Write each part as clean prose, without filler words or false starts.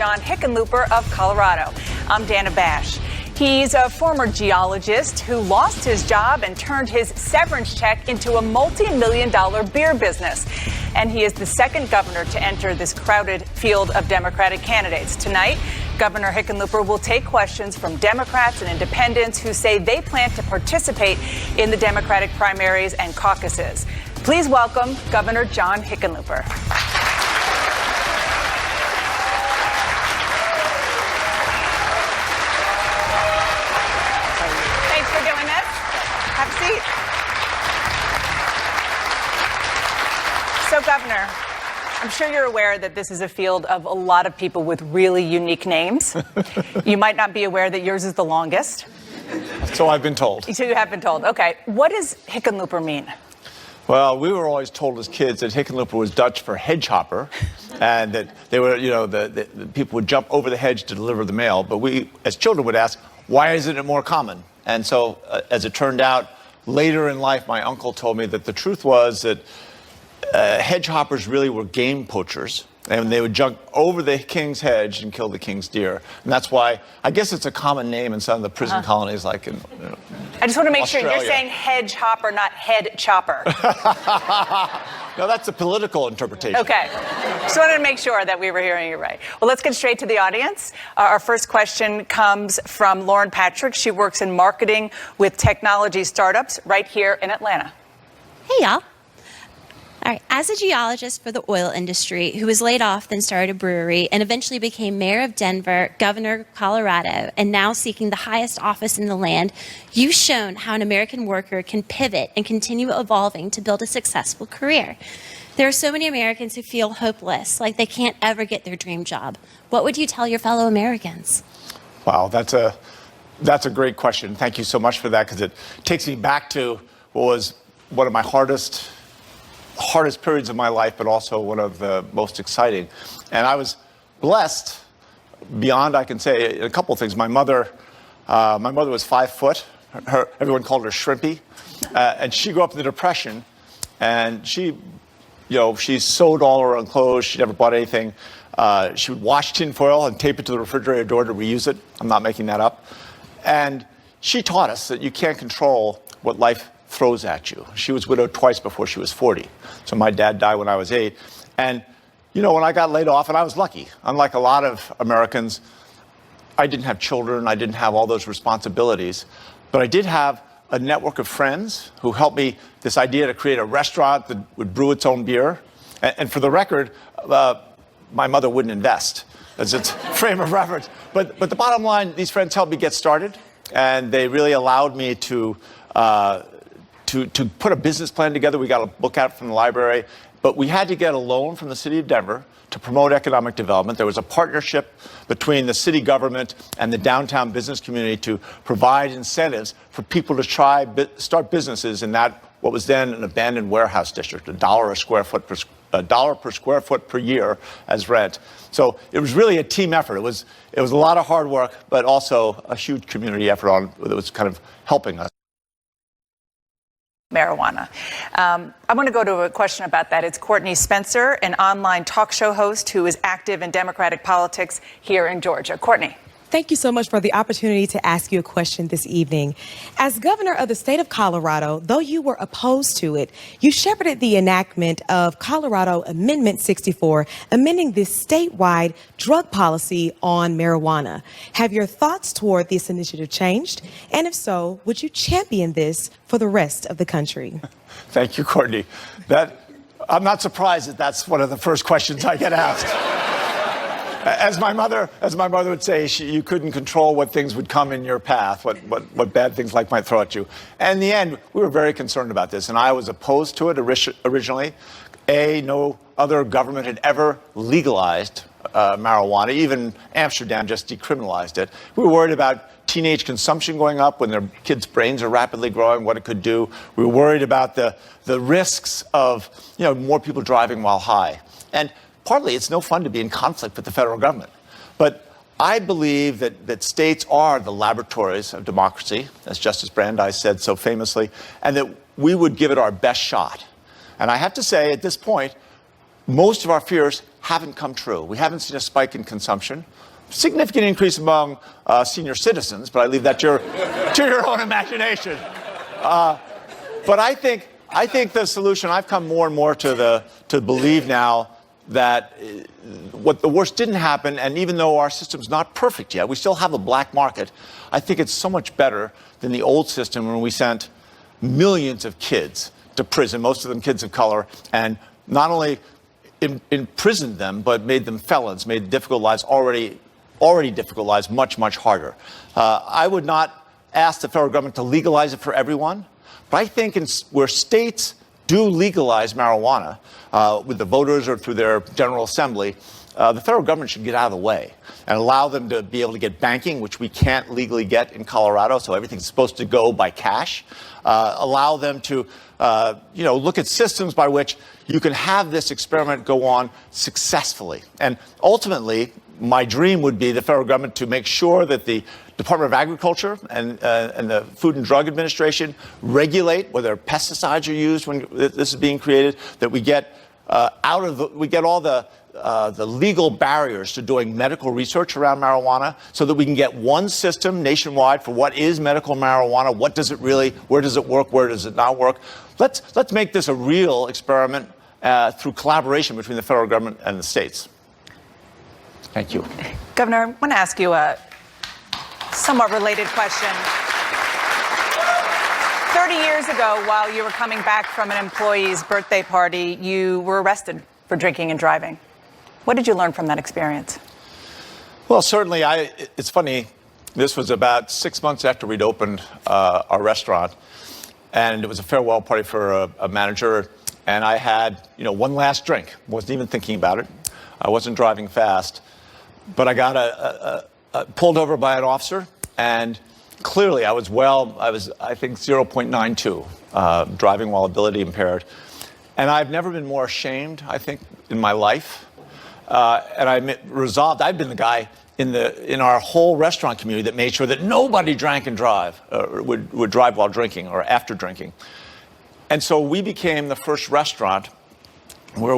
John Hickenlooper of Colorado. I'm Dana Bash. He's a former geologist who lost his job and turned his severance check into a multi-million-dollar beer business. And he is the second governor to enter this crowded field of Democratic candidates. Tonight, Governor Hickenlooper will take questions from Democrats and independents who say they plan to participate in the Democratic primaries and caucuses. Please welcome Governor John Hickenlooper. Have a seat. So, Governor, I'm sure you're aware that this is a field of a lot of people with really unique names. You might not be aware that yours is the longest. So I've been told. So you have been told. Okay. What does Hickenlooper mean? Well, we were always told as kids that Hickenlooper was Dutch for hedge hopper, and that they were, the people would jump over the hedge to deliver the mail. But we, as children, would ask, why isn't it more common? And so, as it turned out, later in life, my uncle told me that the truth was that hedge hoppers really were game poachers, and they would jump over the king's hedge and kill the king's deer. And that's why, I guess it's a common name in some of the prison colonies, like in I just want to make Australia. sure you're saying hedge hopper, not head chopper. No, that's a political interpretation. Okay. Just wanted to make sure that we were hearing you right. Well, let's get straight to the audience. Our first question comes from Lauren Patrick. She works in marketing with technology startups right here in Atlanta. Hey, y'all. All right. As a geologist for the oil industry who was laid off, then started a brewery, and eventually became mayor of Denver, governor of Colorado, and now seeking the highest office in the land, you've shown how an American worker can pivot and continue evolving to build a successful career. There are so many Americans who feel hopeless, like they can't ever get their dream job. What would you tell your fellow Americans? Wow, that's a great question. Thank you so much for that, because it takes me back to what was one of my hardest periods of my life, but also one of the most exciting. And I was blessed beyond, I can say, a couple of things. My mother was 5 foot. Everyone called her Shrimpy. And she grew up in the Depression. And she sewed all her own clothes. She never bought anything. She would wash tinfoil and tape it to the refrigerator door to reuse it. I'm not making that up. And she taught us that you can't control what life throws at you. She was widowed twice before she was 40. So my dad died when I was 8. And, when I got laid off, and I was lucky, unlike a lot of Americans, I didn't have children, I didn't have all those responsibilities, but I did have a network of friends who helped me, this idea to create a restaurant that would brew its own beer. And for the record, my mother wouldn't invest, as its frame of reference. But the bottom line, these friends helped me get started, and they really allowed me to put a business plan together. We got a book out from the library, but we had to get a loan from the city of Denver to promote economic development. There was a partnership between the city government and the downtown business community to provide incentives for people to start businesses in what was then an abandoned warehouse district, $1 per square foot per year as rent. So it was really a team effort. It was a lot of hard work, but also a huge community effort that was kind of helping us. Marijuana. I'm going to go to a question about that. It's Courtney Spencer, an online talk show host who is active in Democratic politics here in Georgia. Courtney. Thank you so much for the opportunity to ask you a question this evening. As governor of the state of Colorado, though you were opposed to it, you shepherded the enactment of Colorado Amendment 64, amending this statewide drug policy on marijuana. Have your thoughts toward this initiative changed? And if so, would you champion this for the rest of the country? Thank you, Courtney. I'm not surprised that that's one of the first questions I get asked. As my mother would say, you couldn't control what things would come in your path, what bad things life might throw at you. And in the end, we were very concerned about this, and I was opposed to it originally. No other government had ever legalized marijuana. Even Amsterdam just decriminalized it. We were worried about teenage consumption going up when their kids' brains are rapidly growing, what it could do. We were worried about the risks of more people driving while high. And partly, it's no fun to be in conflict with the federal government. But I believe that states are the laboratories of democracy, as Justice Brandeis said so famously, and that we would give it our best shot. And I have to say, at this point, most of our fears haven't come true. We haven't seen a spike in consumption. Significant increase among senior citizens, but I leave that to your own imagination. But I think the solution, I've come more and more to believe now that what the worst didn't happen, and even though our system's not perfect yet, we still have a black market. I think it's so much better than the old system when we sent millions of kids to prison, most of them kids of color, and not only imprisoned them, but made them felons, made difficult lives already difficult lives much, much harder. I would not ask the federal government to legalize it for everyone, but I think where states do legalize marijuana with the voters or through their General Assembly, the federal government should get out of the way and allow them to be able to get banking, which we can't legally get in Colorado, so everything's supposed to go by cash. Allow them to look at systems by which you can have this experiment go on successfully. And ultimately, my dream would be the federal government to make sure that the Department of Agriculture and the Food and Drug Administration regulate whether pesticides are used when this is being created, that we get we get all the legal barriers to doing medical research around marijuana, so that we can get one system nationwide for what is medical marijuana, what does it really, where does it work, where does it not work. Let's make this a real experiment through collaboration between the federal government and the states. Thank you. Governor, I want to ask you a somewhat related question. 30 years ago, while you were coming back from an employee's birthday party, you were arrested for drinking and driving. What did you learn from that experience? Well, certainly, it's funny, this was about 6 months after we'd opened our restaurant, and it was a farewell party for a manager, and I had, one last drink. Wasn't even thinking about it. I wasn't driving fast, but I got pulled over by an officer, and clearly I was I think 0.92, driving while ability impaired. And I've never been more ashamed, I think, in my life. And I resolved, I've been the guy in our whole restaurant community that made sure that nobody drank and drive, would drive while drinking or after drinking. And so we became the first restaurant where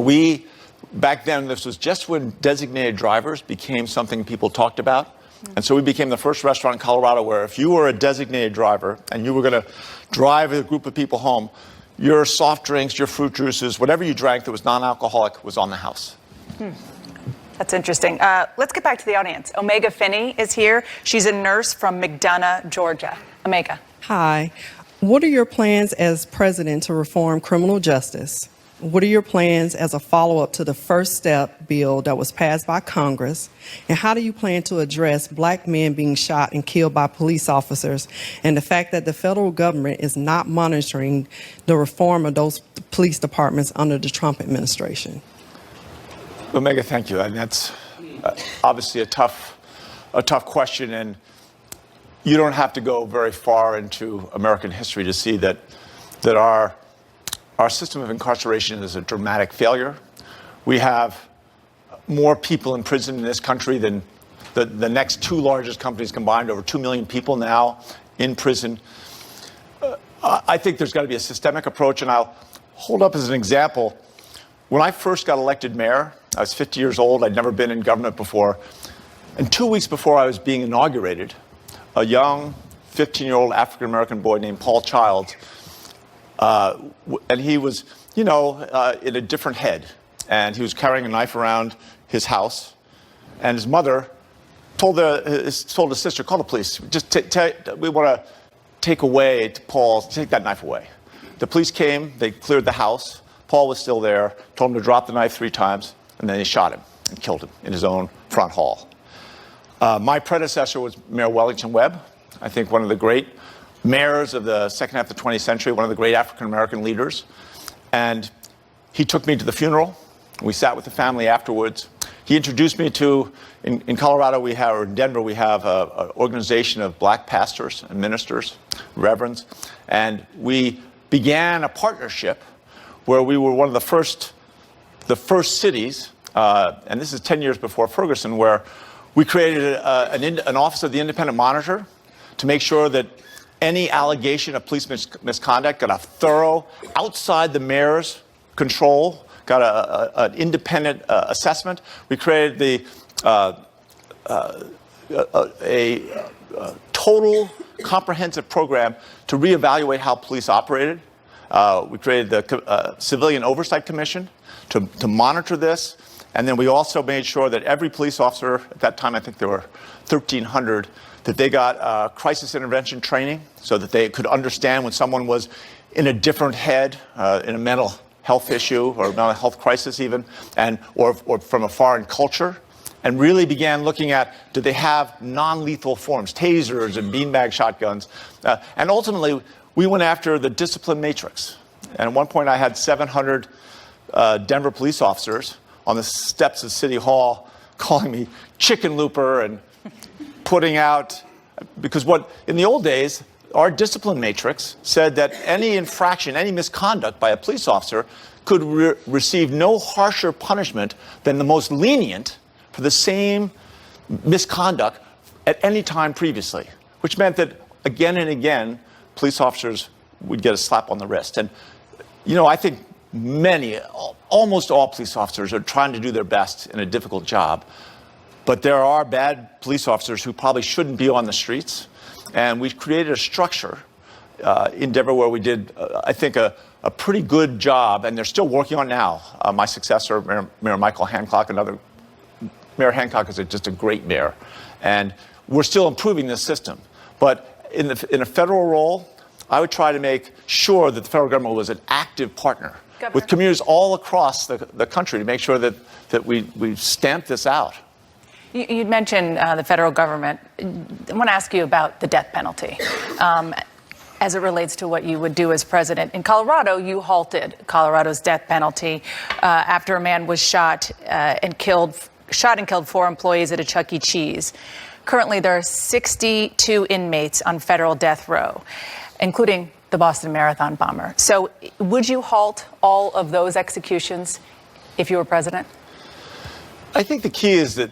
back then, this was just when designated drivers became something people talked about. And so we became the first restaurant in Colorado where if you were a designated driver and you were going to drive a group of people home, your soft drinks, your fruit juices, whatever you drank that was non-alcoholic was on the house. That's interesting. Let's get back to the audience. Omega Finney is here. She's a nurse from McDonough, Georgia. Omega. Hi. What are your plans as president to reform criminal justice? What are your plans as a follow-up to the First Step bill that was passed by Congress? And how do you plan to address black men being shot and killed by police officers and the fact that the federal government is not monitoring the reform of those police departments under the Trump administration? Omega, thank you. And that's obviously a tough question. And you don't have to go very far into American history to see that our system of incarceration is a dramatic failure. We have more people in prison in this country than the next two largest companies combined, over 2 million people now in prison. I think there's got to be a systemic approach, and I'll hold up as an example. When I first got elected mayor, I was 50 years old. I'd never been in government before. And 2 weeks before I was being inaugurated, a young 15-year-old African-American boy named Paul Childs, and he was, in a different head. And he was carrying a knife around his house. And his mother told his sister, call the police. Just we want to take that knife away. The police came, they cleared the house. Paul was still there, told him to drop the knife 3 times, and then they shot him and killed him in his own front hall. My predecessor was Mayor Wellington Webb, I think one of the great mayors of the second half of the 20th century, one of the great African-American leaders. And he took me to the funeral. We sat with the family afterwards. He introduced me to, in Colorado, or in Denver, we have an organization of black pastors and ministers, reverends. And we began a partnership where we were one of the first cities, and this is 10 years before Ferguson, where we created an Office of the Independent Monitor to make sure that any allegation of police misconduct got a thorough, outside the mayor's control, got an independent assessment. We created a total comprehensive program to reevaluate how police operated. We created the Civilian Oversight Commission to monitor this. And then we also made sure that every police officer, at that time I think there were 1,300, that they got crisis intervention training so that they could understand when someone was in a different head, in a mental health issue or a mental health crisis even, or from a foreign culture, and really began looking at, do they have non-lethal forms, tasers and beanbag shotguns? And ultimately, we went after the discipline matrix. And at one point, I had 700 Denver police officers on the steps of City Hall calling me Hickenlooper and putting out, because in the old days, our discipline matrix said that any infraction, any misconduct by a police officer could receive no harsher punishment than the most lenient for the same misconduct at any time previously, which meant that again and again, police officers would get a slap on the wrist. And, I think almost all police officers are trying to do their best in a difficult job. But there are bad police officers who probably shouldn't be on the streets. And we created a structure in Denver where we did, I think, a pretty good job, and they're still working on it now. My successor, Mayor Michael Hancock, Mayor Hancock is just a great mayor. And we're still improving this system. But in a federal role, I would try to make sure that the federal government was an active partner with communities all across the country to make sure that we stamp this out. You'd mentioned the federal government. I want to ask you about the death penalty as it relates to what you would do as president. In Colorado, you halted Colorado's death penalty after a man was shot and killed 4 employees at a Chuck E. Cheese. Currently, there are 62 inmates on federal death row, including the Boston Marathon bomber. So would you halt all of those executions if you were president? I think the key is that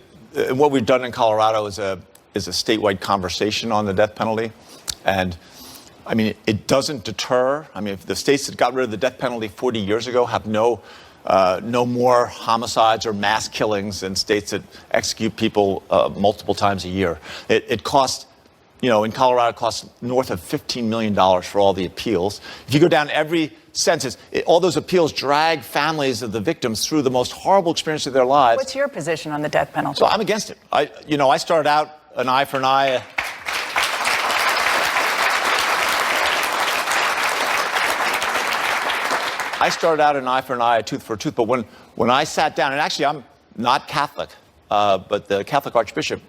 what we've done in Colorado is a statewide conversation on the death penalty. And I mean, it doesn't deter. I mean, if the states that got rid of the death penalty 40 years ago have no more homicides or mass killings than states that execute people multiple times a year. It costs, in Colorado, it costs north of $15 million for all the appeals. If you go down every census, all those appeals drag families of the victims through the most horrible experience of their lives. What's your position on the death penalty? So I'm against it. I started out an eye for an eye. I started out an eye for an eye, a tooth for a tooth. But when I sat down, and actually I'm not Catholic, but the Catholic Archbishop,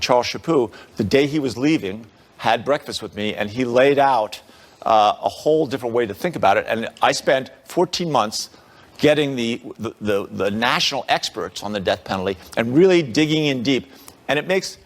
Charles Chaput, the day he was leaving, had breakfast with me, and he laid out a whole different way to think about it. And I spent 14 months getting the national experts on the death penalty and really digging in deep. And it makes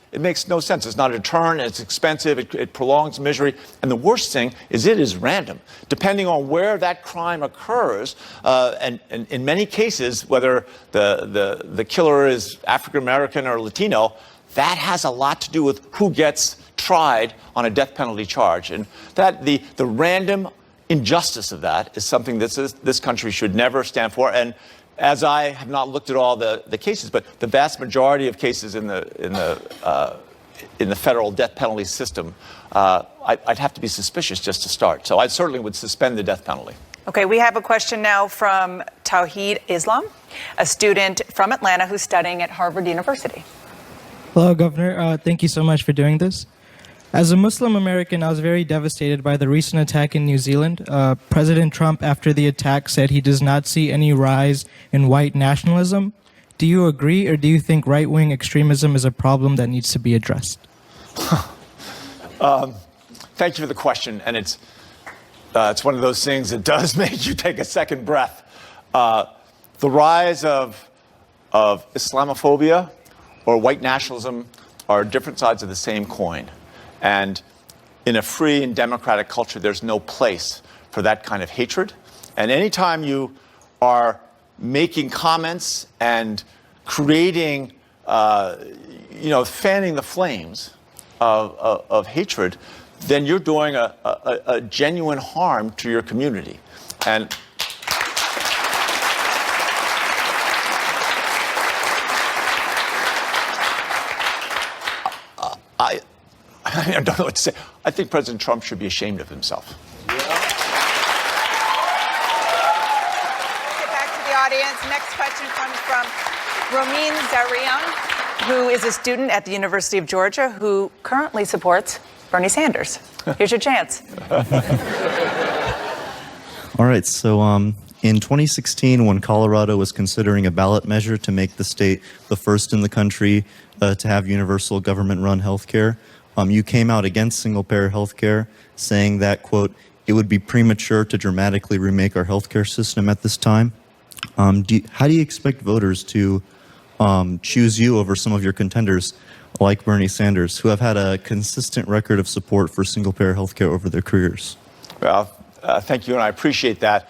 no sense. It's not a deterrent. It's expensive. It prolongs misery. And the worst thing is it is random. Depending on where that crime occurs, and in many cases, whether the killer is African-American or Latino, that has a lot to do with who gets tried on a death penalty charge. And that the random injustice of that is something that this country should never stand for. And as I have not looked at all the cases, but the vast majority of cases in the federal death penalty system, I'd have to be suspicious just to start. So I certainly would suspend the death penalty. Okay, we have a question now from Tawheed Islam, a student from Atlanta who's studying at Harvard University. Hello, Governor. Thank you so much for doing this. As a Muslim American, I was very devastated by the recent attack in New Zealand. President Trump, after the attack, said he does not see any rise in white nationalism. Do you agree, or do you think right-wing extremism is a problem that needs to be addressed? Thank you for the question, and it's one of those things that does make you take a second breath. The rise of Islamophobia or white nationalism are different sides of the same coin. And in a free and democratic culture, there's no place for that kind of hatred. And anytime you are making comments and creating, fanning the flames of hatred, then you're doing a genuine harm to your community. And I don't know what to say. I think President Trump should be ashamed of himself. Get back to the audience. Next question comes from Romin Zarion, who is a student at the University of Georgia who currently supports Bernie Sanders. Here's your chance. All right, so in 2016, when Colorado was considering a ballot measure to make the state the first in the country to have universal government-run health care, you came out against single-payer health care, saying that, quote, it would be premature to dramatically remake our health care system at this time. How do you expect voters to choose you over some of your contenders, like Bernie Sanders, who have had a consistent record of support for single-payer health care over their careers? Well, thank you, and I appreciate that.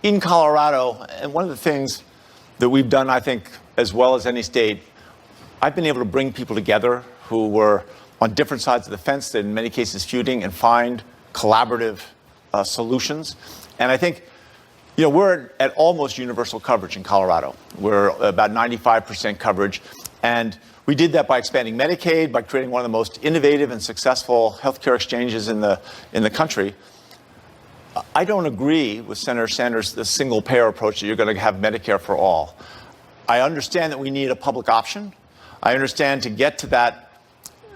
In Colorado, and one of the things that we've done, I think, as well as any state, I've been able to bring people together who were on different sides of the fence, in many cases feuding, and find collaborative solutions. And I think, we're at almost universal coverage in Colorado. We're about 95% coverage. And we did that by expanding Medicaid, by creating one of the most innovative and successful healthcare exchanges in the country. I don't agree with Senator Sanders, the single-payer approach that you're going to have Medicare for all. I understand that we need a public option. I understand to get to that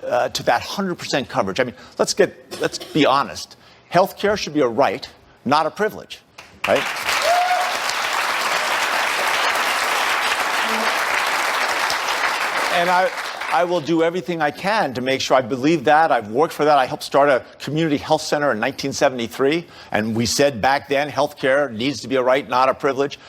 100% coverage. I mean, let's be honest. Healthcare should be a right, not a privilege, right? And I will do everything I can to make sure. I believe that. I've worked for that. I helped start a community health center in 1973, and we said back then healthcare needs to be a right, not a privilege.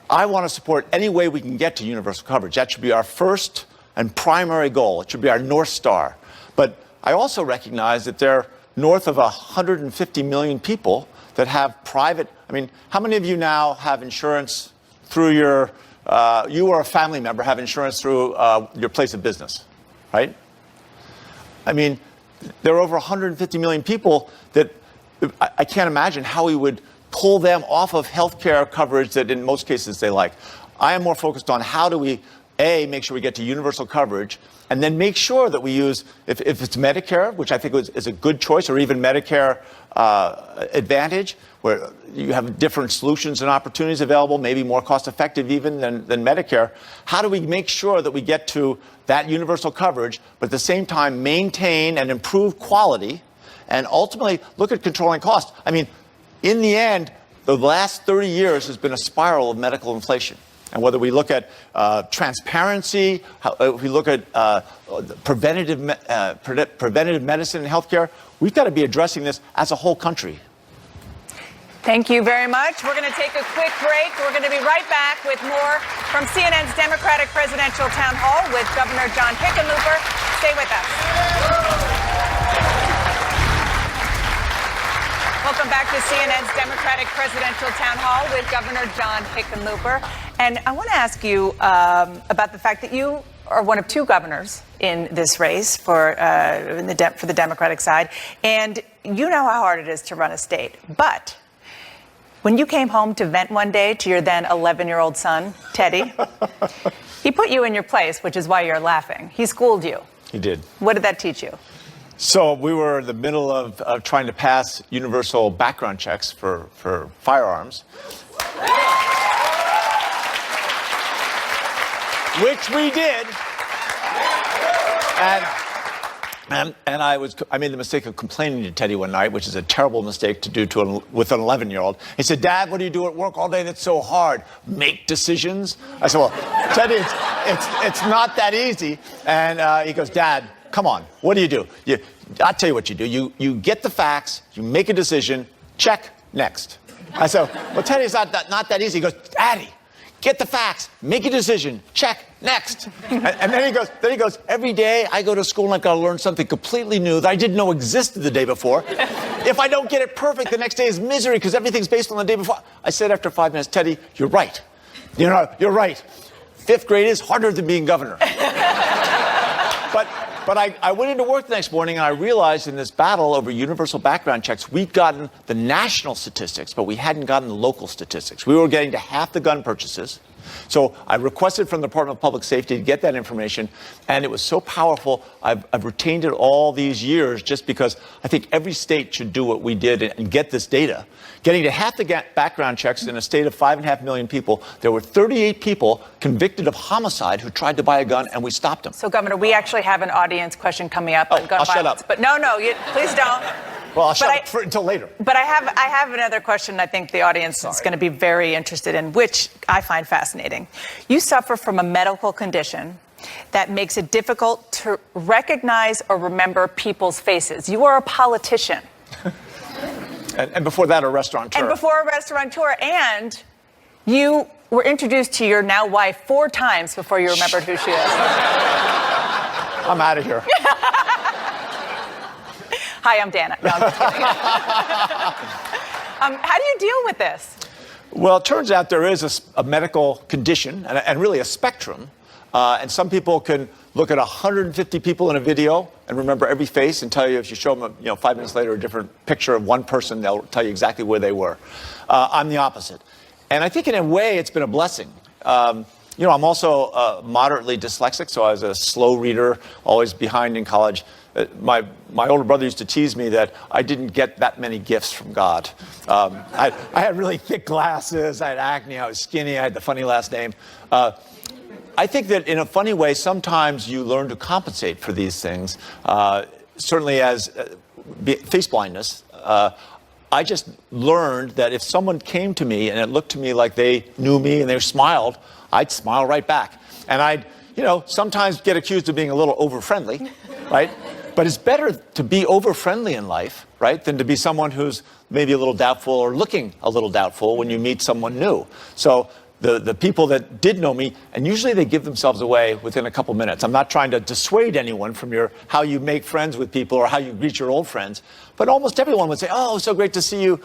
I want to support any way we can get to universal coverage. That should be our first and primary goal. It should be our North Star. But I also recognize that there are north of 150 million people that have private. I mean, how many of you now have insurance through you or a family member have insurance through your place of business, right? I mean, there are over 150 million people that I can't imagine how we would pull them off of health care coverage that in most cases they like. I am more focused on how do we, make sure we get to universal coverage, and then make sure that we use, if it's Medicare, which I think is a good choice, or even Medicare Advantage, where you have different solutions and opportunities available, maybe more cost-effective even than Medicare. How do we make sure that we get to that universal coverage, but at the same time maintain and improve quality, and ultimately look at controlling costs? I mean, in the end, the last 30 years has been a spiral of medical inflation. And whether we look at transparency, if we look at preventative medicine and healthcare, we've got to be addressing this as a whole country. Thank you very much. We're going to take a quick break. We're going to be right back with more from CNN's Democratic Presidential Town Hall with Governor John Hickenlooper. Stay with us. Welcome back to CNN's Democratic Presidential Town Hall with Governor John Hickenlooper. And I want to ask you about the fact that you are one of two governors in this race for the Democratic side. And you know how hard it is to run a state. But when you came home to vent one day to your then 11-year-old son, Teddy, he put you in your place, which is why you're laughing. He schooled you. He did. What did that teach you? So we were in the middle of trying to pass universal background checks for firearms, which we did. And I made the mistake of complaining to Teddy one night, which is a terrible mistake to do with an 11-year-old. He said, "Dad, what do you do at work all day that's so hard? Make decisions?" I said, "Well, Teddy, it's not that easy." And he goes, "Dad, come on, what do? I'll tell you what you do. You get the facts, you make a decision, check, next." I said, "Well, Teddy, it's not that easy." He goes, "Daddy, get the facts, make a decision, check, next." And then he goes, "Every day I go to school and I've got to learn something completely new that I didn't know existed the day before. If I don't get it perfect, the next day is misery because everything's based on the day before." I said after 5 minutes, "Teddy, you're right. You're right. 5th grade is harder than being governor." But I went into work the next morning and I realized in this battle over universal background checks, we'd gotten the national statistics, but we hadn't gotten the local statistics. We were getting to half the gun purchases. So I requested from the Department of Public Safety to get that information, and it was so powerful. I've retained it all these years just because I think every state should do what we did and get this data. Getting to half the background checks in a state of 5.5 million people, there were 38 people convicted of homicide who tried to buy a gun, and we stopped them. So, Governor, we actually have an audience question coming up on gun I'll violence. shut up. But no, please don't. Well, I'll shut up until later. But I have another question I think the audience is going to be very interested in, which I find fascinating. You suffer from a medical condition that makes it difficult to recognize or remember people's faces. You are a politician. And before that, a restaurateur. And before a restaurateur. And you were introduced to your now wife 4 times before you remembered who she is. I'm out of here. Hi, I'm Dana. No, I'm just kidding. How do you deal with this? Well, it turns out there is a medical condition and really a spectrum. And some people can look at 150 people in a video and remember every face and tell you, if you show them, 5 minutes later, a different picture of one person, they'll tell you exactly where they were. I'm the opposite. And I think in a way, it's been a blessing. I'm also moderately dyslexic, so I was a slow reader, always behind in college. My older brother used to tease me that I didn't get that many gifts from God. I had really thick glasses, I had acne, I was skinny, I had the funny last name. I think that in a funny way, sometimes you learn to compensate for these things. Certainly as face blindness, I just learned that if someone came to me and it looked to me like they knew me and they smiled, I'd smile right back. And I'd, sometimes get accused of being a little over-friendly, right? But it's better to be over-friendly in life, right, than to be someone who's maybe a little doubtful or looking a little doubtful when you meet someone new. So the people that did know me, and usually they give themselves away within a couple minutes. I'm not trying to dissuade anyone from how you make friends with people or how you greet your old friends, but almost everyone would say, "Oh, so great to see you,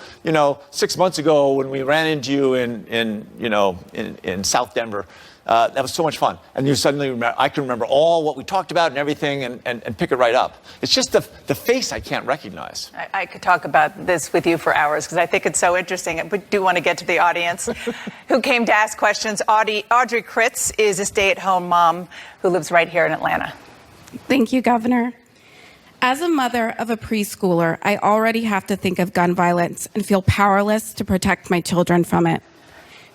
6 months ago when we ran into you in South Denver. That was so much fun." And you suddenly remember, I can remember all what we talked about and everything and pick it right up. It's just the face I can't recognize. I could talk about this with you for hours because I think it's so interesting. I do want to get to the audience who came to ask questions. Audrey Kritz is a stay-at-home mom who lives right here in Atlanta. Thank you, Governor. As a mother of a preschooler, I already have to think of gun violence and feel powerless to protect my children from it.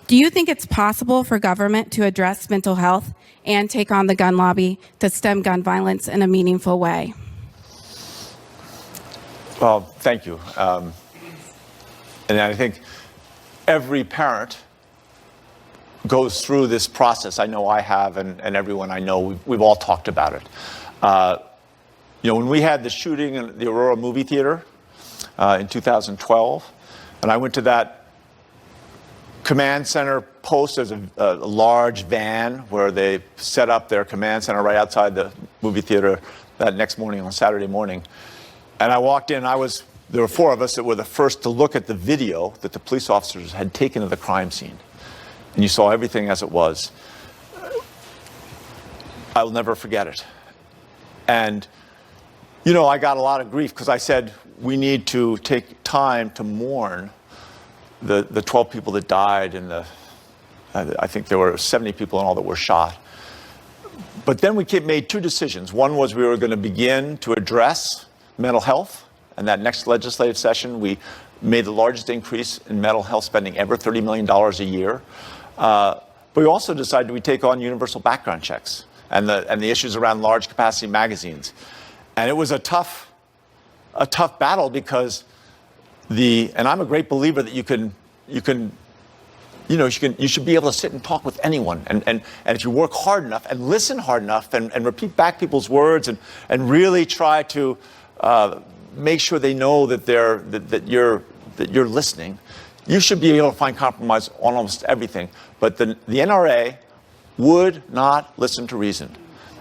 Do you think it's possible for government to address mental health and take on the gun lobby to stem gun violence in a meaningful way? Well, thank you. And I think every parent goes through this process. I know I have, and everyone I know, we've all talked about it. When we had the shooting in the Aurora movie theater in 2012, and I went to that command center post. There's a large van where they set up their command center right outside the movie theater that next morning on Saturday morning. And I walked in, there were 4 of us that were the first to look at the video that the police officers had taken of the crime scene. And you saw everything as it was. I will never forget it. And, I got a lot of grief because I said, we need to take time to mourn the 12 people that died and I think there were 70 people in all that were shot. But then we made 2 decisions. One was we were going to begin to address mental health, and that next legislative session we made the largest increase in mental health spending ever, $30 million a year. But we also decided we'd take on universal background checks and the issues around large capacity magazines. And it was a tough battle because and I'm a great believer that you should be able to sit and talk with anyone. And if you work hard enough and listen hard enough and repeat back people's words and really try to make sure they know that you're listening, you should be able to find compromise on almost everything. But the NRA would not listen to reason.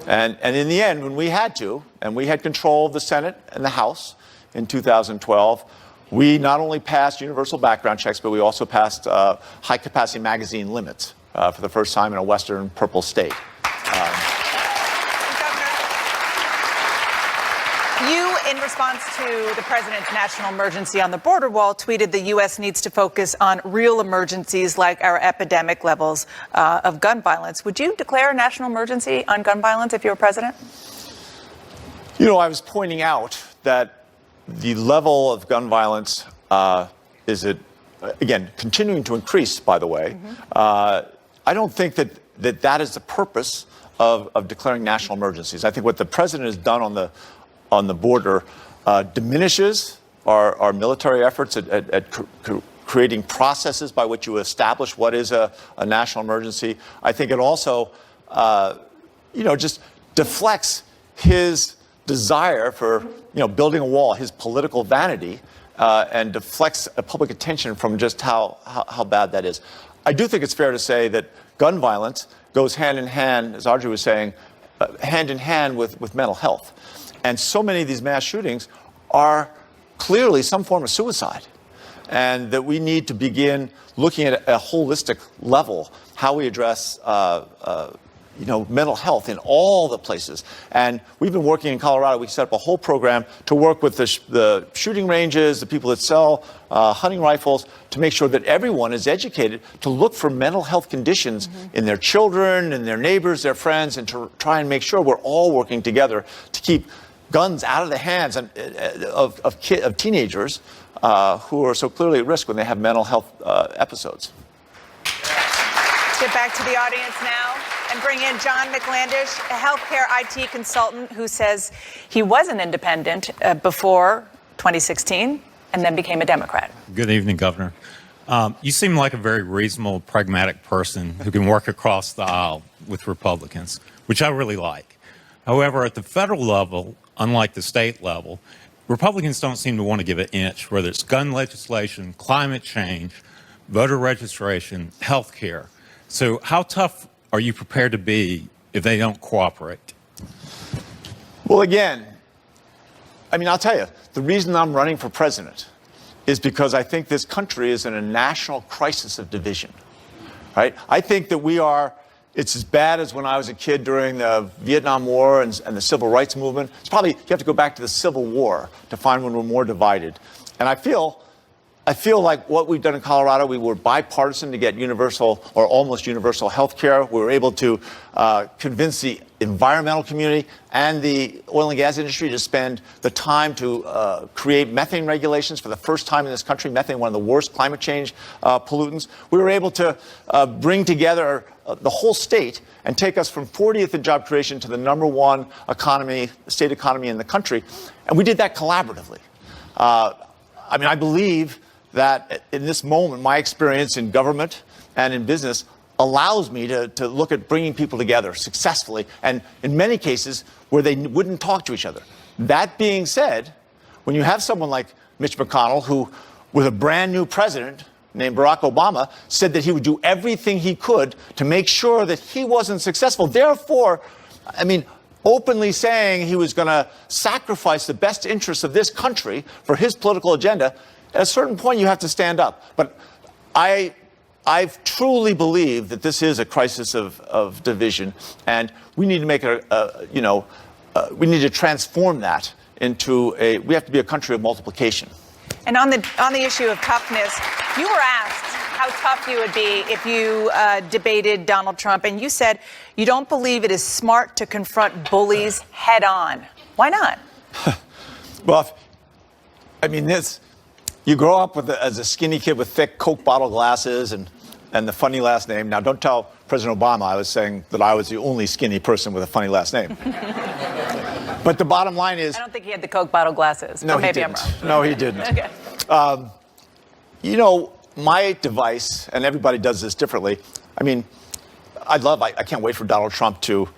And in the end, when we had to, and we had control of the Senate and the House in 2012, we not only passed universal background checks, but we also passed high-capacity magazine limits for the first time in a Western purple state. You in response to the president's national emergency on the border wall, tweeted the U.S. needs to focus on real emergencies like our epidemic levels of gun violence. Would you declare a national emergency on gun violence if you were president? You know, I was pointing out that the level of gun violence is, again, continuing to increase, by the way. I don't think that is the purpose of declaring national emergencies. I think what the president has done on the border diminishes our military efforts at creating processes by which you establish what is a national emergency. I think it also, just deflects his desire for, building a wall, his political vanity, and deflects public attention from just how bad that is. I do think it's fair to say that gun violence goes hand in hand, as Audrey was saying, hand in hand with mental health. And so many of these mass shootings are clearly some form of suicide. And that we need to begin looking at a holistic level, how we address mental health in all the places. And we've been working in Colorado. We set up a whole program to work with the shooting ranges, the people that sell hunting rifles, to make sure that everyone is educated to look for mental health conditions in their children, in their neighbors, their friends, and to try and make sure we're all working together to keep guns out of the hands of teenagers who are so clearly at risk when they have mental health episodes. Get back to the audience now and bring in John McLandish, a healthcare IT consultant who says he was an independent before 2016 and then became a Democrat. Good evening, Governor. You seem like a very reasonable, pragmatic person who can work across the aisle with Republicans, which I really like. However, at the federal level, unlike the state level, Republicans don't seem to want to give an inch, whether it's gun legislation, climate change, voter registration, health care. So how tough are you prepared to be if they don't cooperate? Well, again, I'll tell you, the reason I'm running for president is because I think this country is in a national crisis of division, right? I think that it's as bad as when I was a kid during the Vietnam War and the Civil Rights Movement. It's probably, you have to go back to the Civil War to find when we're more divided. And I feel like what we've done in Colorado, we were bipartisan to get universal or almost universal health care. We were able to convince the environmental community and the oil and gas industry to spend the time to create methane regulations for the first time in this country. Methane, one of the worst climate change pollutants. We were able to bring together the whole state and take us from 40th in job creation to the #1 state economy in the country. And we did that collaboratively. I believe that in this moment, my experience in government and in business allows me to look at bringing people together successfully, and in many cases where they wouldn't talk to each other. That being said, when you have someone like Mitch McConnell, who, with a brand new president named Barack Obama, said that he would do everything he could to make sure that he wasn't successful. Therefore, openly saying he was going to sacrifice the best interests of this country for his political agenda, at a certain point you have to stand up. But I truly believe that this is a crisis of division, and we need to make we need to transform that into we have to be a country of multiplication. And on the issue of toughness, you were asked how tough you would be if you debated Donald Trump, and you said you don't believe it is smart to confront bullies head on. Why not? Well, you grow up as a skinny kid with thick Coke bottle glasses and the funny last name. Now, don't tell President Obama I was saying that I was the only skinny person with a funny last name. But the bottom line is, I don't think he had the Coke bottle glasses. No, or maybe he didn't. I'm wrong. No, he didn't. Okay. My device, and everybody does this differently. I can't wait for Donald Trump to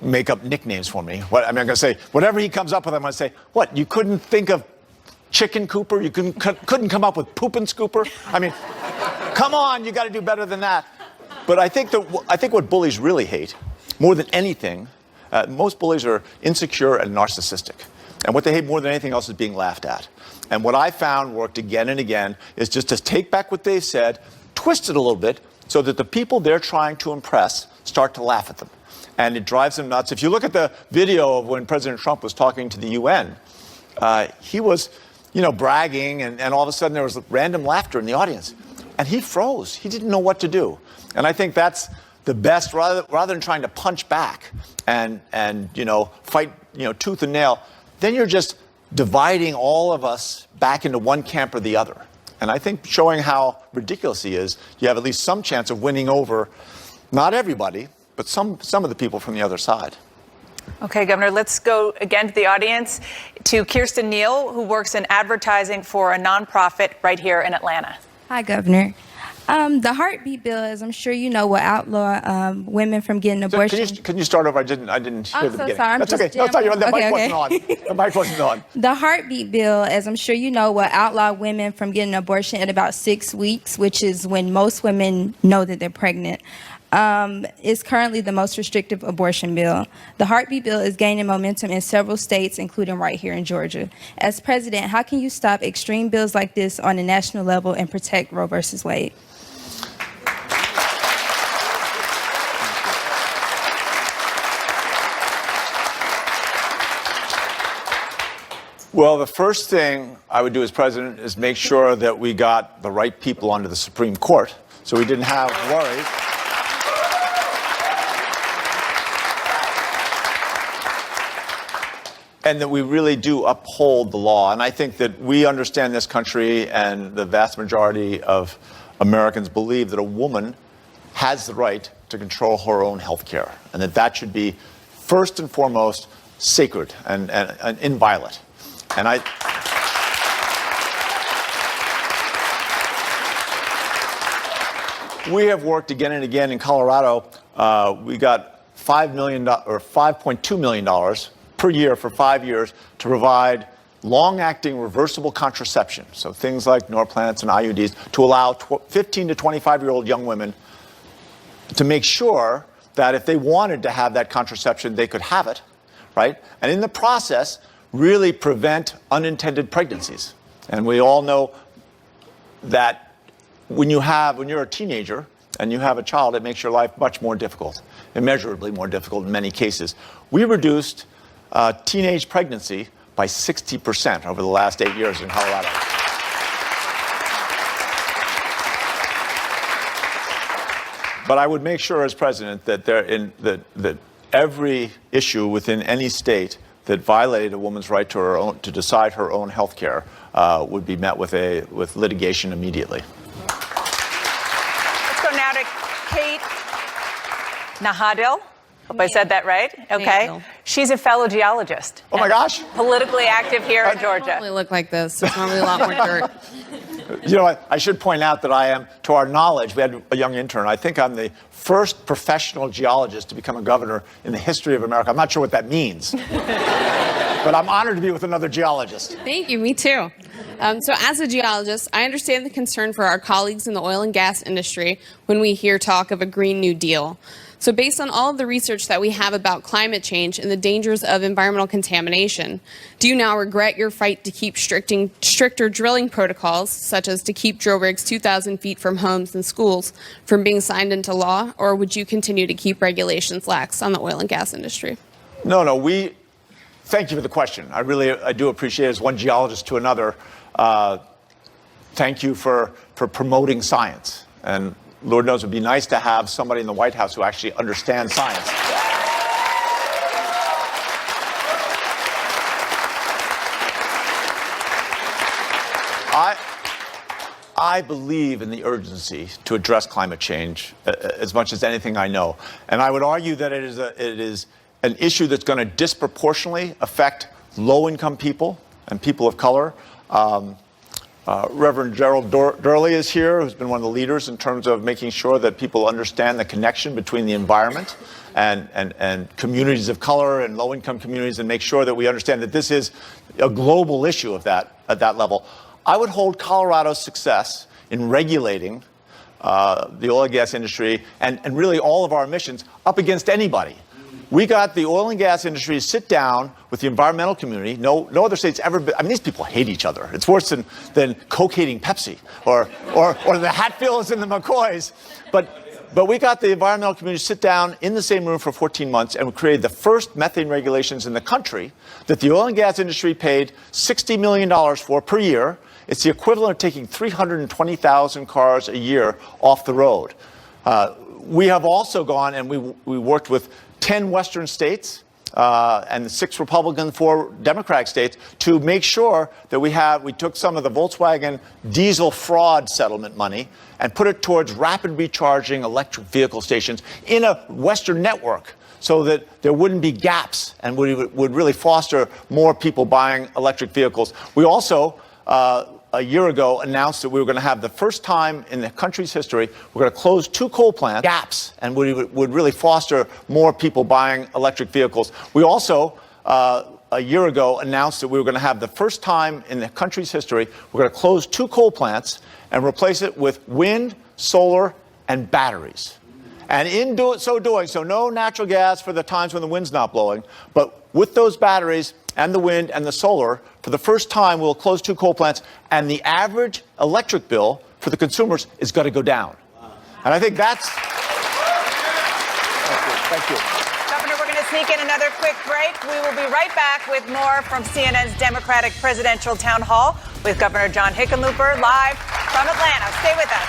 make up nicknames for me. I'm going to say, whatever he comes up with, I'm going to say, what, you couldn't think of Chicken Cooper? You couldn't come up with Poopin' Scooper? Come on, you got to do better than that. But I think what bullies really hate, more than anything, most bullies are insecure and narcissistic. And what they hate more than anything else is being laughed at. And what I found worked again and again is just to take back what they've said, twist it a little bit, so that the people they're trying to impress start to laugh at them. And it drives them nuts. If you look at the video of when President Trump was talking to the UN, he was, bragging, and all of a sudden there was random laughter in the audience. And he froze. He didn't know what to do. And I think that's the best, rather than trying to punch back and fight, tooth and nail, then you're just dividing all of us back into one camp or the other. And I think showing how ridiculous he is, you have at least some chance of winning over, not everybody, but some of the people from the other side. Okay, Governor, let's go again to the audience, to Kirsten Neal, who works in advertising for a nonprofit right here in Atlanta. Hi, Governor. The heartbeat bill, as I'm sure you know, will outlaw women from getting abortion. Can you start over? I didn't hear the beginning. Sorry. That's okay. No, sorry, the mic wasn't on. The mic wasn't on. The heartbeat bill, as I'm sure you know, will outlaw women from getting an abortion at about 6 weeks, which is when most women know that they're pregnant. Is currently the most restrictive abortion bill. The heartbeat bill is gaining momentum in several states, including right here in Georgia. As president, how can you stop extreme bills like this on a national level and protect Roe versus Wade? Well, the first thing I would do as president is make sure that we got the right people onto the Supreme Court, so we didn't have worries. And that we really do uphold the law. And I think that we understand this country, and the vast majority of Americans believe that a woman has the right to control her own health care, and that should be first and foremost sacred and inviolate. And we have worked again and again in Colorado. We got $5.2 million per year for 5 years to provide long-acting reversible contraception, so things like Norplants and IUDs, to allow 15 to 25-year-old young women to make sure that if they wanted to have that contraception, they could have it, right? And in the process, really prevent unintended pregnancies. And we all know that when you're a teenager and you have a child, it makes your life much more difficult, immeasurably more difficult in many cases. We reduced teenage pregnancy by 60% over the last 8 years in Colorado. But I would make sure as president that that every issue within any state that violated a woman's right to decide her own health care would be met with litigation immediately. Let's go now to Kate Nahadil. Hope I said that right. Okay. She's a fellow geologist. Oh my gosh. Politically active here in Georgia. Normally look like this. It's normally a lot more dirt. You know what? I should point out that I am, to our knowledge, we had a young intern. I think I'm the first professional geologist to become a governor in the history of America. I'm not sure what that means. But I'm honored to be with another geologist. Thank you. Me too. So as a geologist, I understand the concern for our colleagues in the oil and gas industry when we hear talk of a Green New Deal. So based on all of the research that we have about climate change and the dangers of environmental contamination, do you now regret your fight to keep stricter drilling protocols, such as to keep drill rigs 2,000 feet from homes and schools, from being signed into law, or would you continue to keep regulations lax on the oil and gas industry? No, thank you for the question. I do appreciate it as one geologist to another. Thank you for promoting science. And Lord knows it would be nice to have somebody in the White House who actually understands science. I believe in the urgency to address climate change as much as anything I know. And I would argue that it is an issue that's going to disproportionately affect low-income people and people of color. Reverend Gerald Durley is here, who's been one of the leaders in terms of making sure that people understand the connection between the environment and communities of color and low-income communities, and make sure that we understand that this is a global issue at that level. I would hold Colorado's success in regulating the oil and gas industry and really all of our emissions up against anybody. We got the oil and gas industry to sit down with the environmental community. No other state's ever been. I mean, these people hate each other. It's worse than Coke hating Pepsi or the Hatfields and the McCoys. But But we got the environmental community to sit down in the same room for 14 months, and we created the first methane regulations in the country that the oil and gas industry paid $60 million for per year. It's the equivalent of taking 320,000 cars a year off the road. We have also gone and we worked with 10 Western states and the 6 Republican, 4 Democratic states to make sure that we took some of the Volkswagen diesel fraud settlement money and put it towards rapid recharging electric vehicle stations in a Western network so that there wouldn't be gaps and would really foster more people buying electric vehicles. We also, a year ago, announced that we were going to have the first time in the country's history, we're going to close 2 coal plants, gaps, and would really foster more people buying electric vehicles. We also, a year ago, announced that we were going to have the first time in the country's history, we're going to close 2 coal plants and replace it with wind, solar, and batteries. And in so doing, no natural gas for the times when the wind's not blowing, but with those batteries and the wind and the solar, for the first time, we'll close 2 coal plants, and the average electric bill for the consumers is going to go down. And I think that's... Thank you. Governor, we're going to sneak in another quick break. We will be right back with more from CNN's Democratic Presidential Town Hall with Governor John Hickenlooper live from Atlanta. Stay with us.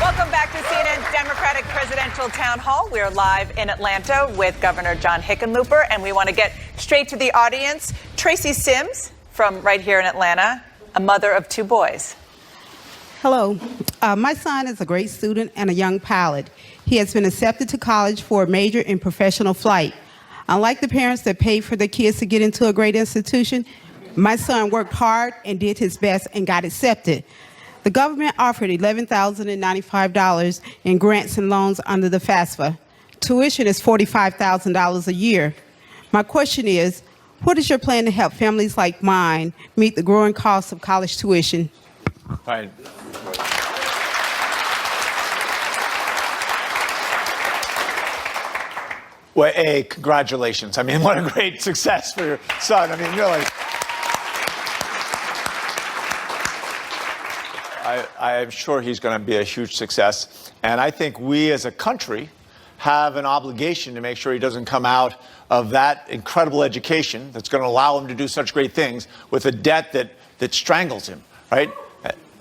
Welcome back to CNN's Democratic Presidential Town Hall. We are live in Atlanta with Governor John Hickenlooper, and we want to get straight to the audience. Tracy Sims from right here in Atlanta, a mother of 2 boys. Hello. My son is a great student and a young pilot. He has been accepted to college for a major in professional flight. Unlike the parents that paid for their kids to get into a great institution, my son worked hard and did his best and got accepted. The government offered $11,095 in grants and loans under the FAFSA. Tuition is $45,000 a year. My question is, what is your plan to help families like mine meet the growing cost of college tuition? Right. Well, congratulations. I mean, what a great success for your son. I mean, really. I'm sure he's going to be a huge success. And I think we as a country have an obligation to make sure he doesn't come out of that incredible education that's going to allow him to do such great things with a debt that strangles him, right?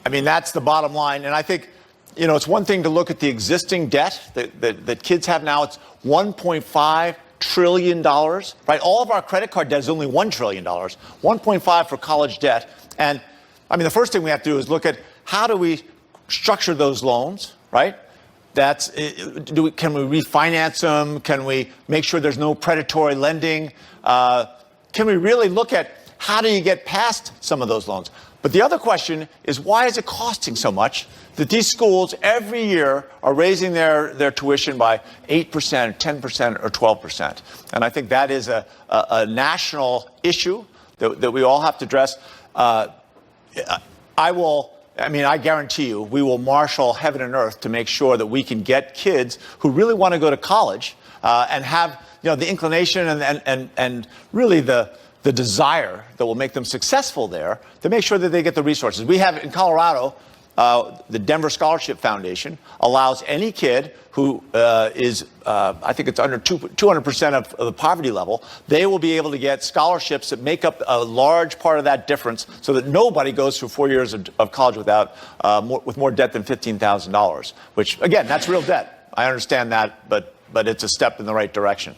I mean, that's the bottom line. And I think, it's one thing to look at the existing debt that kids have now. It's $1.5 trillion, right? All of our credit card debt is only $1 trillion, 1.5 for college debt. And I mean, the first thing we have to do is look at how do we structure those loans, right? Can we refinance them? Can we make sure there's no predatory lending? Can we really look at how do you get past some of those loans? But the other question is, why is it costing so much that these schools every year are raising their tuition by 8%, 10%, or 12%? And I think that is a national issue that we all have to address. I guarantee you, we will marshal heaven and earth to make sure that we can get kids who really want to go to college and have, the inclination and really the desire that will make them successful there, to make sure that they get the resources. We have in Colorado, the Denver Scholarship Foundation allows any kid who is, I think it's under 200% of the poverty level, they will be able to get scholarships that make up a large part of that difference so that nobody goes through 4 years of college with more debt than $15,000, which, again, that's real debt. I understand that, but it's a step in the right direction.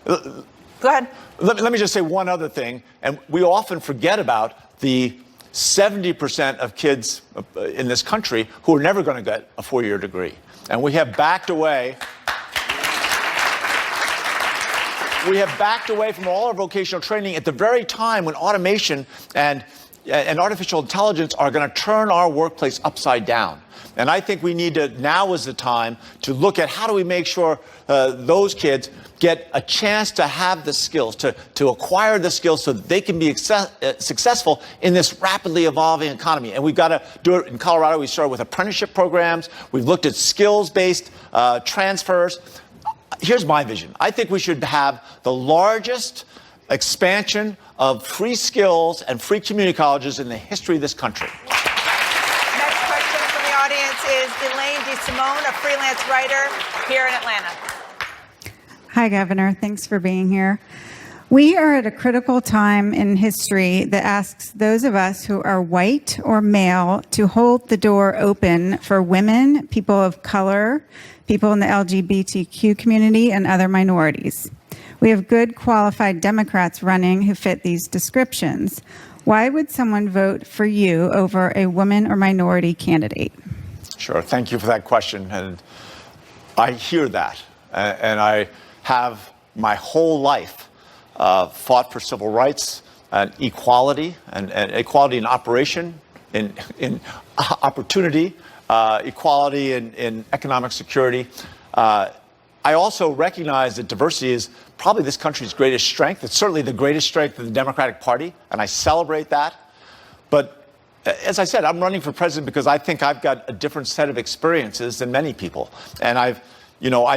Go ahead. Let me just say one other thing, and we often forget about the 70% of kids in this country who are never going to get a 4-year degree. And we have backed away. We have backed away from all our vocational training at the very time when automation and artificial intelligence are going to turn our workplace upside down. And I think we need to, now is the time to look at how do we make sure those kids get a chance to have the skills, to acquire the skills so that they can be successful in this rapidly evolving economy. And we've got to do it in Colorado. We started with apprenticeship programs. We've looked at skills-based transfers. Here's my vision. I think we should have the largest expansion of free skills and free community colleges in the history of this country. Next question is Elaine DeSimone, a freelance writer here in Atlanta. Hi, Governor. Thanks for being here. We are at a critical time in history that asks those of us who are white or male to hold the door open for women, people of color, people in the LGBTQ community, and other minorities. We have good, qualified Democrats running who fit these descriptions. Why would someone vote for you over a woman or minority candidate? Sure. Thank you for that question. And I hear that. And I have my whole life fought for civil rights and equality, and equality in operation, in opportunity, equality in economic security. I also recognize that diversity is probably this country's greatest strength. It's certainly the greatest strength of the Democratic Party, and I celebrate that. But as I said, I'm running for president because I think I've got a different set of experiences than many people. And I've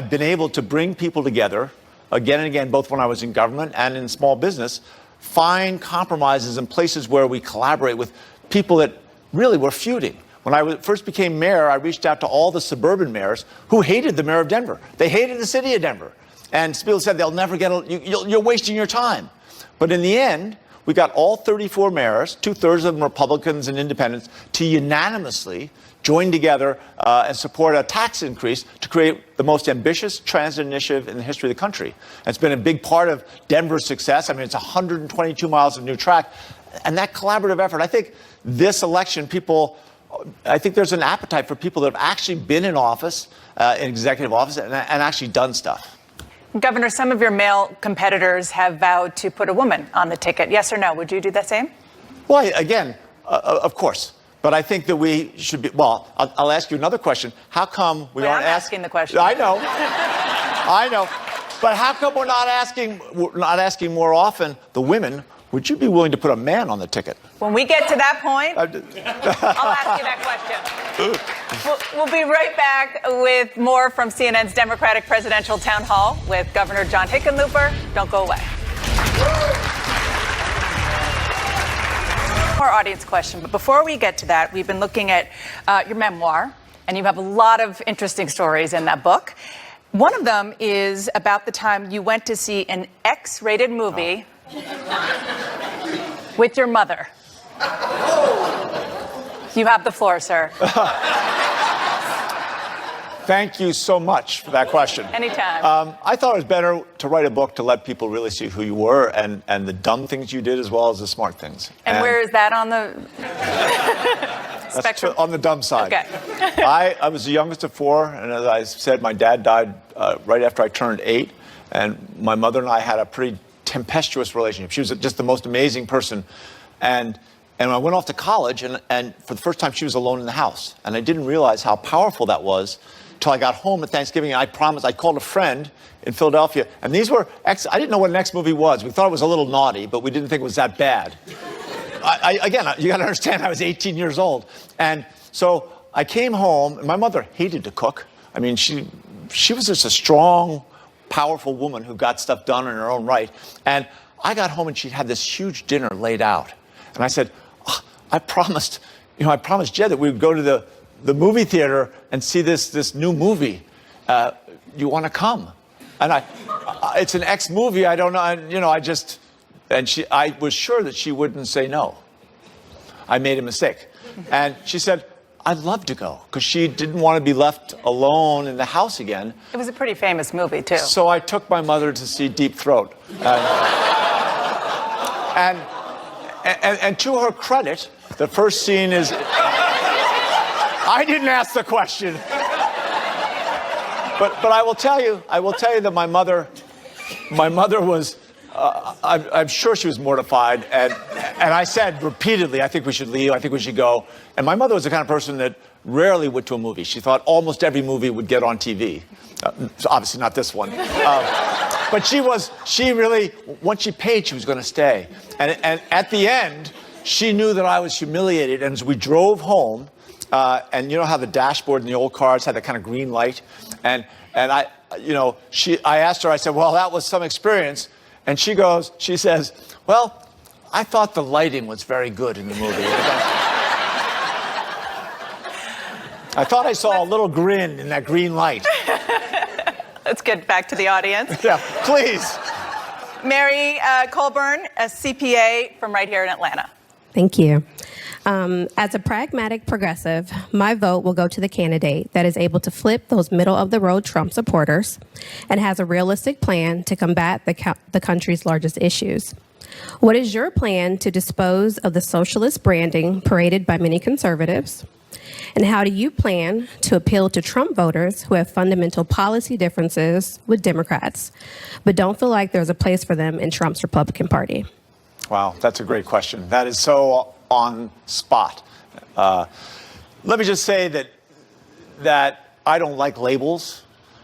been able to bring people together again and again, both when I was in government and in small business, find compromises in places where we collaborate with people that really were feuding. When I first became mayor, I reached out to all the suburban mayors who hated the mayor of Denver. They hated the city of Denver. And people said, they'll never get, you're wasting your time. But in the end, we got all 34 mayors, 2/3 of them Republicans and independents, to unanimously join together and support a tax increase to create the most ambitious transit initiative in the history of the country. And it's been a big part of Denver's success. I mean, it's 122 miles of new track. And that collaborative effort, I think this election, I think there's an appetite for people that have actually been in office, in executive office, and actually done stuff. Governor, some of your male competitors have vowed to put a woman on the ticket. Yes or no? Would you do the same? Well, again, of course. But I think that we should be, well, I'll ask you another question. How come we aren't asking the question? I know. I know. But how come we're not asking more often the women, would you be willing to put a man on the ticket? When we get to that point, I'll ask you that question. We'll be right back with more from CNN's Democratic Presidential Town Hall with Governor John Hickenlooper. Don't go away. Our audience question, but before we get to that, we've been looking at your memoir, and you have a lot of interesting stories in that book. One of them is about the time you went to see an X-rated movie with your mother. You have the floor, sir. Thank you so much for that question. Anytime. I thought it was better to write a book to let people really see who you were and the dumb things you did as well as the smart things. And where is that on the spectrum? On the dumb side. Okay. I was the youngest of four, and as I said, my dad died right after I turned 8, and my mother and I had a pretty tempestuous relationship. She was just the most amazing person. And I went off to college, and for the first time, she was alone in the house. And I didn't realize how powerful that was until I got home at Thanksgiving. And I promised, I called a friend in Philadelphia. And these were, I didn't know what an X movie was. We thought it was a little naughty, but we didn't think it was that bad. Again, you got to understand, I was 18 years old. And so I came home, and my mother hated to cook. I mean, she was just a strong, powerful woman who got stuff done in her own right. And I got home, and she had this huge dinner laid out. And I said, I promised Jed that we would go to the movie theater and see this new movie. You want to come? And it's an X movie. I don't know. I was sure that she wouldn't say no. I made a mistake. And she said, I'd love to go, because she didn't want to be left alone in the house again. It was a pretty famous movie, too. So I took my mother to see Deep Throat. And to her credit, the first scene is... I didn't ask the question. But I will tell you that my mother was... I'm sure she was mortified, and I said repeatedly, I think we should leave, I think we should go. And my mother was the kind of person that rarely went to a movie. She thought almost every movie would get on TV. Obviously not this one. But she really, once she paid, she was going to stay. And at the end, she knew that I was humiliated. And as we drove home, and you know how the dashboard in the old cars had that kind of green light? And I asked her, I said, well, that was some experience. And she says, well, I thought the lighting was very good in the movie. I thought I saw a little grin in that green light. Let's get back to the audience. Yeah, please. Mary Colburn, a CPA from right here in Atlanta. Thank you. As a pragmatic progressive, my vote will go to the candidate that is able to flip those middle-of-the-road Trump supporters and has a realistic plan to combat the country's largest issues. What is your plan to dispose of the socialist branding paraded by many conservatives? And how do you plan to appeal to Trump voters who have fundamental policy differences with Democrats, but don't feel like there's a place for them in Trump's Republican Party? Wow, that's a great question. That is so on spot. Let me just say that I don't like labels.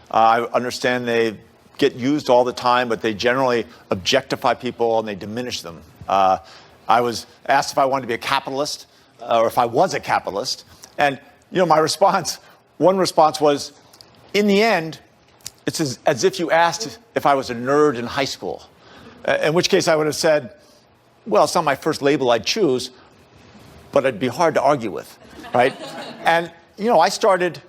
I understand they get used all the time, but they generally objectify people and they diminish them. I was asked if I wanted to be a capitalist or if I was a capitalist. And, my one response was, in the end, it's as if you asked if I was a nerd in high school, in which case I would have said, well, it's not my first label I'd choose, but it'd be hard to argue with, right? And, I started,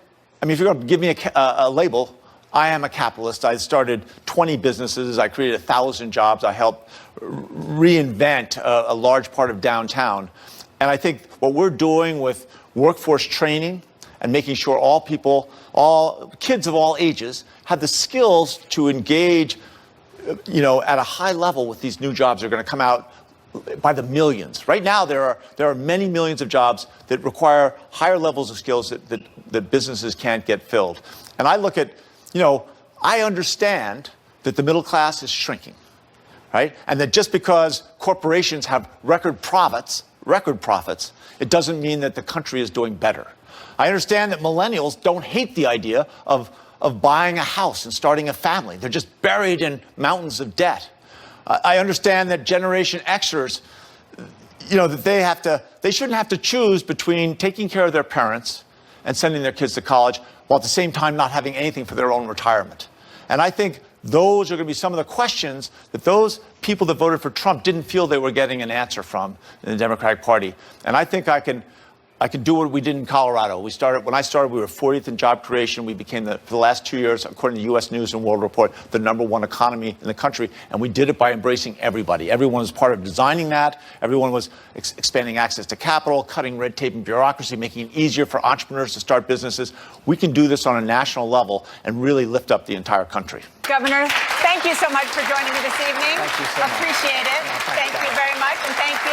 if you're going to give me a label, I am a capitalist. I started 20 businesses. I created 1,000 jobs. I helped reinvent a large part of downtown. And I think what we're doing with workforce training and making sure all kids of all ages have the skills to engage, at a high level with these new jobs that are going to come out by the millions. Right now, there are many millions of jobs that require higher levels of skills that businesses can't get filled. And I look at, I understand that the middle class is shrinking, right? And that just because corporations have record profits, it doesn't mean that the country is doing better. I understand that millennials don't hate the idea of buying a house and starting a family. They're just buried in mountains of debt. I understand that Generation Xers, that they shouldn't have to choose between taking care of their parents and sending their kids to college while at the same time not having anything for their own retirement. And I think those are going to be some of the questions that those people that voted for Trump didn't feel they were getting an answer from in the Democratic Party. And I think I can do what we did in Colorado. When I started, we were 40th in job creation. We became, for the last 2 years, according to the U.S. News and World Report, the #1 economy in the country. And we did it by embracing everybody. Everyone was part of designing that. Everyone was expanding access to capital, cutting red tape and bureaucracy, making it easier for entrepreneurs to start businesses. We can do this on a national level and really lift up the entire country. Governor, thank you so much for joining me this evening. Thank you so much. Appreciate it. No, thank you very much. And thank you.